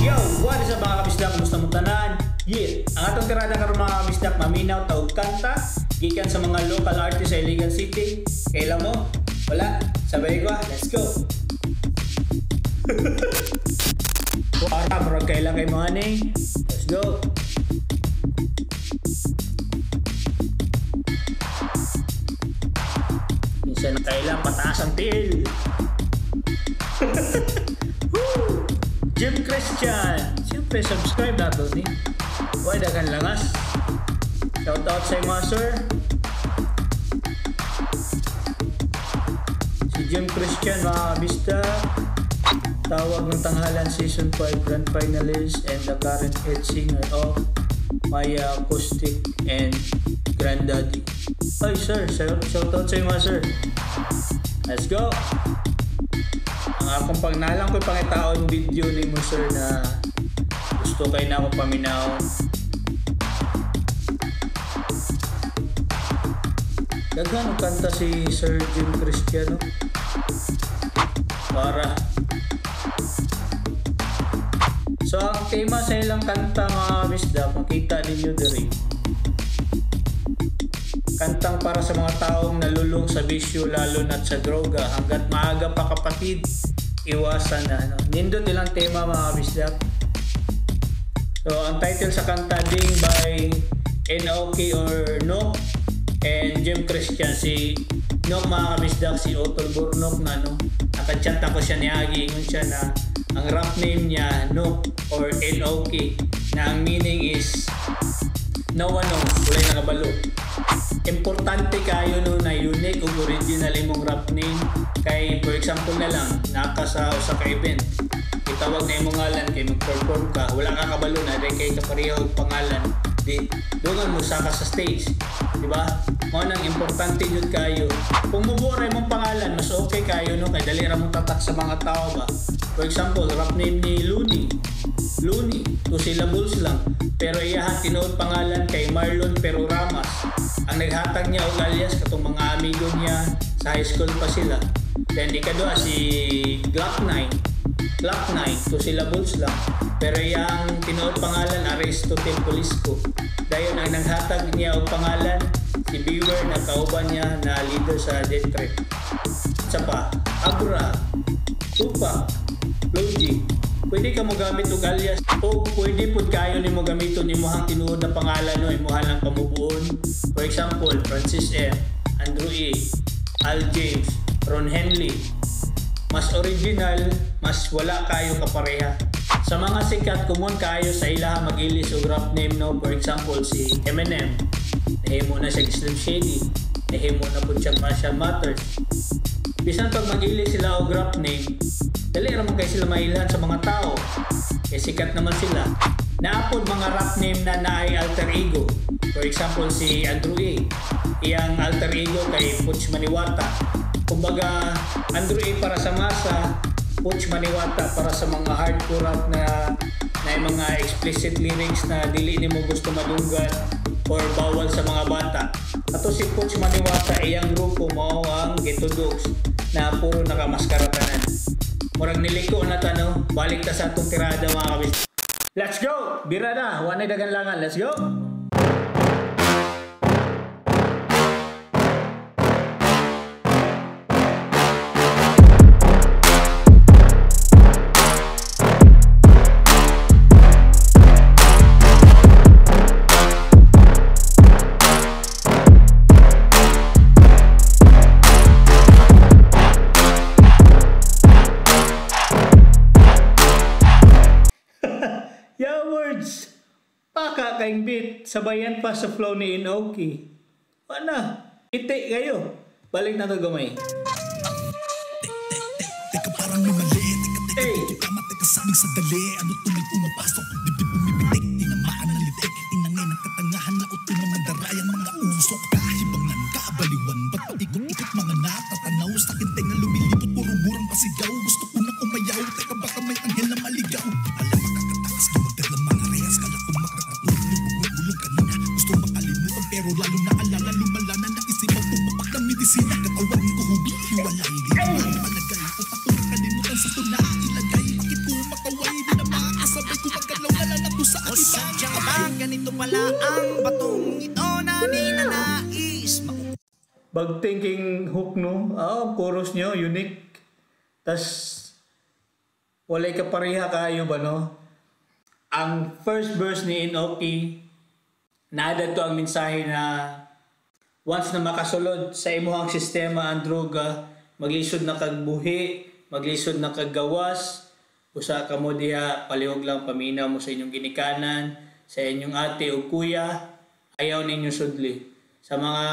Yo! What is up mga kabisdak? Gusto mong tanan? Yeah! Ang atong tirada karon mga kabisdak, maminaw taog kanta gikan sa mga local artists sa Iligan City. Kailan mo? Wala? Sabay ko, let's go! Para murag kailan kay mga ning. Let's go! Minsan na kailan pataas ang tiil. Jim Christian, siyempre subscribe na doon eh. Huwag dagan langas. Shoutout sa mga sir. Si Jim Christian mga kabista. Tawag ng Tanghalan Season 5 Grand Finalist and the current head singer of Maya Acoustic and Granddaddy. Ay sir, shoutout sa mga sir. Let's go! Ang akong pagnalang ko pangitaon video ni mo sir na gusto kayo na ako paminaw. Daghan ang kanta si Sir Jim Christian, no? Para so ang tema sa ilang kanta mga bisda, makita ninyo diri. Kantang para sa mga taong nalulung sa bisyo lalo na sa droga. Hanggat maaga pa kapatid, iwasan na. No? Nindot ilang tema mga bisda. So ang title sa kanta ding by NOK or Nok and Jim Christian. Si Nok mga kabisdak, si Otol Burnok na no. Nakachat ako siya ni Agi. Ingon siya na ang rap name niya Nok or NOK na ang meaning is no one knows, wala nakabalo. Importante kayo no na unique o original imong rap name. Kay for example na lang naka sa usa ka event itawag na imong ngalan kay mag-perform ka, wala ka kabalo na dahil kay kapareho og pangalan di dungan mo saka sa stage, di ba? Mo nang importante jud kayo kung mubuo ra imong pangalan mas okay kayo no kay dali ra mo tatak sa mga tao ba. For example rap name ni Looney 2 syllables lang pero iyahan tinuod pangalan kay Marlon Peroramas. Ang naghatag niya og alias katong mga amigo niya sa high school pa sila. Then ikadua si Glock 9 2 syllables lang pero iyang tinuod pangalan Aristotle Polisco. Dayon ang naghatag niya og pangalan si Beware na kauban niya na leader sa Death Threat. Isa pa Abra, Tupac, Logic. Pwede ka mo gamit og alias o pwede pud kayo nimo gamiton imong tinuod na pangalan no imong lang pamubuon. For example, Francis M, Andrew E, Al James, Ron Henley. Mas original, mas wala kayo kapareha. Sa mga sikat common kayo sa ilaha mag-ilis og rap name no. For example, si Eminem. Nahimo na siya Slim Shady. Nahimo na pud siya Marshall Mathers. Bisan pag mag-ilis sila og rap name, dali ra man kay sila mailhan sa mga tao. Kay sikat naman sila. Naapod mga rap name na naay alter ego. For example, si Andrew A. Iyang alter ego kay Puch Maniwata. Kumbaga, Andrew A para sa masa, Puch Maniwata para sa mga hardcore rap na mga explicit lyrics na dili nimo gusto madunggan or bawal sa mga bata. Ato si Puch Maniwata iyang grupo mao ang Ghetto Dogs na puro nakamaskara tanan. Murag niliko na tano, balik ta sa atong tirada mga kabis. Let's go! Birada, wanay dagan langan. Let's go! Paka kaing beat, sabayan pa sa flow ni Inoki. Wala, iti kayo. Balik na to gamay. Teka parang may mali. Teka tama, teka saming sadali. Ano tuloy pumapasok, dibdib bumibitik. Tinamaan ng litik, tinangay ng katangahan. Nautin ng mandarayan, mga usok. Kahibangan, kaabaliwan. Ba't paikot-ikot mga natatanaw? Sa akin tenga lumilipot, puro murang pasigaw. Gusto ko na umayaw, teka baka may anghel na maligaw. Alam makakatakas, dumagdag ng mga reyes. Kala ko makakatulog, bugulong kanina. Gusto makalimutan pero lalo na alala. Lumala na naisip ang pumapak ng medisina. Katawan ko humihiwalay. Di naman palagay, utak ko nakalimutan sa tuna. Ilagay, bakit ko makaway? Di na makakasabay sa akin. O sadyang ba ganito pala ang batong ito na ninanais. Bag-thinking hook, no? Ang chorus nyo, unique. Tas, walay kapareha kayo ba, no? Ang first verse ni Inoki, naadad to ang mensahe na once na makasulod sa imuhang sistema ang droga, maglisod na kagbuhi, maglisod na kaggawas, usa ka mo diha, palihog lang paminaw mo sa inyong ginikanan, sa inyong ate o kuya, ayaw ninyo sudli. Sa mga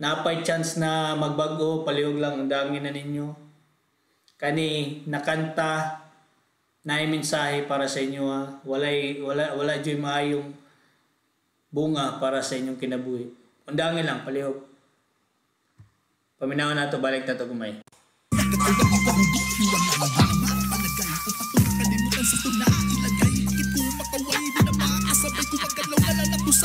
napay chance na magbago, palihog lang ang dangin na ninyo. Kani nakanta na mensahe para sa inyo, ha. Wala dyan maayong bunga para sa inyong kinabuhi. Undangin lang, palihog. Paminawan na to, balik na to kumay.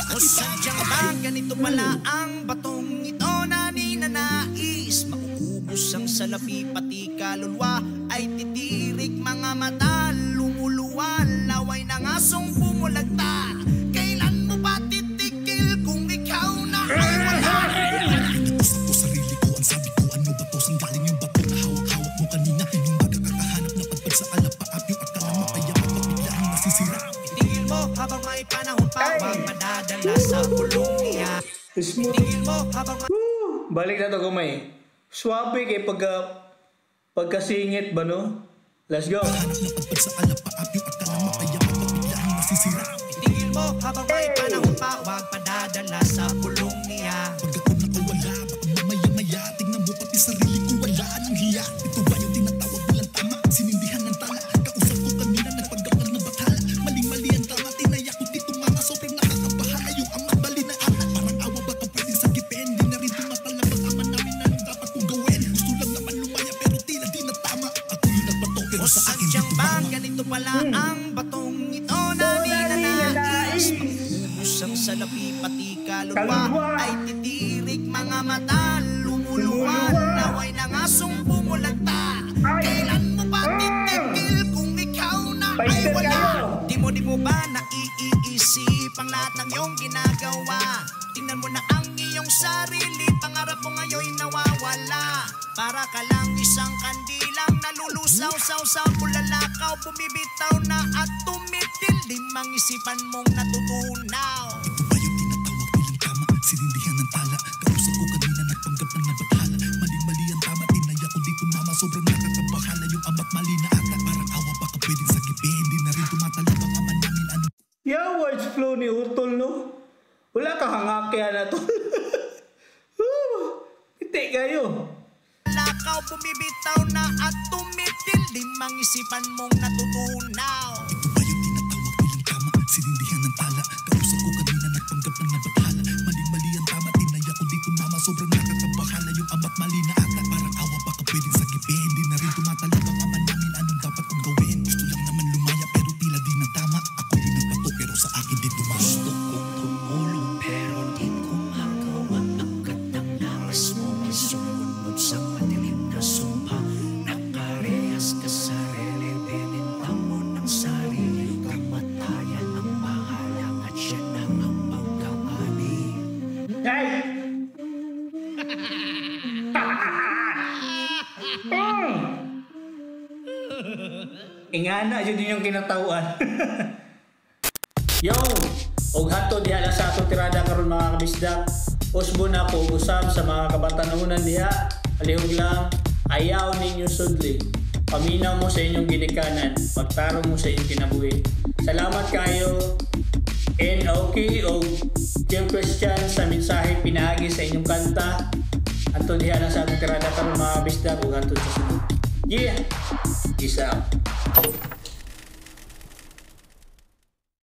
O sadyang ba ganito pala ang batong ito na ninanais. Mauubos ang salapi pati kaluluwa, ay titirik mga mata, lumuluwal, laway ng asong pumulagta. Kailan mo ba titigil kung ikaw na ay wala? Nag-isip ko sarili ko, ang sabi ko, ano ba to? Saan galing yung bato na hawak-hawak mo kanina? Yung magkakahanap na pagpag sa alapaap, yung akala mapayap at biglang nasisira. Itigil mo habang may panahon pa, huwag madadala sa pulong niya. Itigil mo habang Balik na to kumay. Swabe kay pagkasingit ba, no? Let's go. Hanap na pagpag sa alapaap, yung akala mapayap at biglang nasisira. Itigil mo habang may panahon pa, huwag padadala sa pulong niya. Pag ako nakawala, baka mamaya-maya, tignan mo pati sarili ko, wala nang hiya. Ito ba yung tinatawag walang tama? Sinindihan ng tala, kausap ko kanina, nagpagkapal ng bathala. Maling-mali ang tama, tinaya ko dito mga sobrang nakakabahala. Yung amat bali na ala, parang awa baka pwedeng sagipin. Di na rin tumatalab ang ama namin na nung dapat kong gawin. Gusto lang naman lumaya pero tila di na tama. Ako yung nagbato pero O sa akin di sadyang ba tumama. ganito pala ang batong ito na ninanais. Ubus ang salapi pati kaluluwa, ay titirik mga mata, lumuluwan, laway ng asong pumulagta. Kailan mo ba titigil kung ikaw na ay wala? Di mo ba naiisip ang lahat ng iyong ginagawa? Tingnan mo na ang iyong sarili, pangarap mo ngayon nawawala. Para ka lang isang kandilang nalulusaw-saw sa bulalakaw, bumibitaw na at tumitindim ang isipan mong natutunaw. Ito ba yung tinatawag walang tama? Sinindihan ng tala, kausap ko kanina, nagpanggap ng nabathala. Maling-mali ang tama, tinaya ko di tumama. Sobrang nakakabahala yung ama't mali na ata. Parang awa baka pwedeng sagipin. Di na rin tumatalab ang ama namin, ano? Yeah, words flow ni Utol, no? Wala ka hangakya na to. Hindi kayo. Lakaw, bumibitaw na at tumitindim ang isipan mong natutunaw. Ito ba yung tinatawag walang tama? Sinindihan ng tala, kausap ko kanina, nagpanggap ng nabathala. Maling-mali ang tama, tinaya ko di tumama. Sobrang nakakabahala yung ama't mali na ata. Parang awa baka pwedeng sagipin. Di na rin tumatalab ang ama namin, anong dapat kong gawin? Gusto lang naman lumaya pero tila di na tama. Ako yung nagbato pero sa akin di tumama. Gusto kong tumulong pero di ko magawa. Agad ng lakas mo ay sumunod sa madilim na sumpa. Nakarehas ka sa sarili, bininta mo ng sarili. Kamatayan ang bahala at siya na ang pagkaani. Hey! Ingana yun yung kinatauan. Yo! Og hato diha lang sa ato tirada karon mga kabisdak. Usbo na ko usab sa mga kabatanunan diha. Palihog lang, ayaw ninyo sudli. Paminaw mo sa inyong ginikanan. Pagtarong mo sa inyong kinabuhi. Salamat kayo. And okay, o Team Christian sa mensahe pinagi sa inyong kanta. Ato diha lang sa ato tirada karon mga kabisdak. Og hato sa sunod. Yeah! Peace out.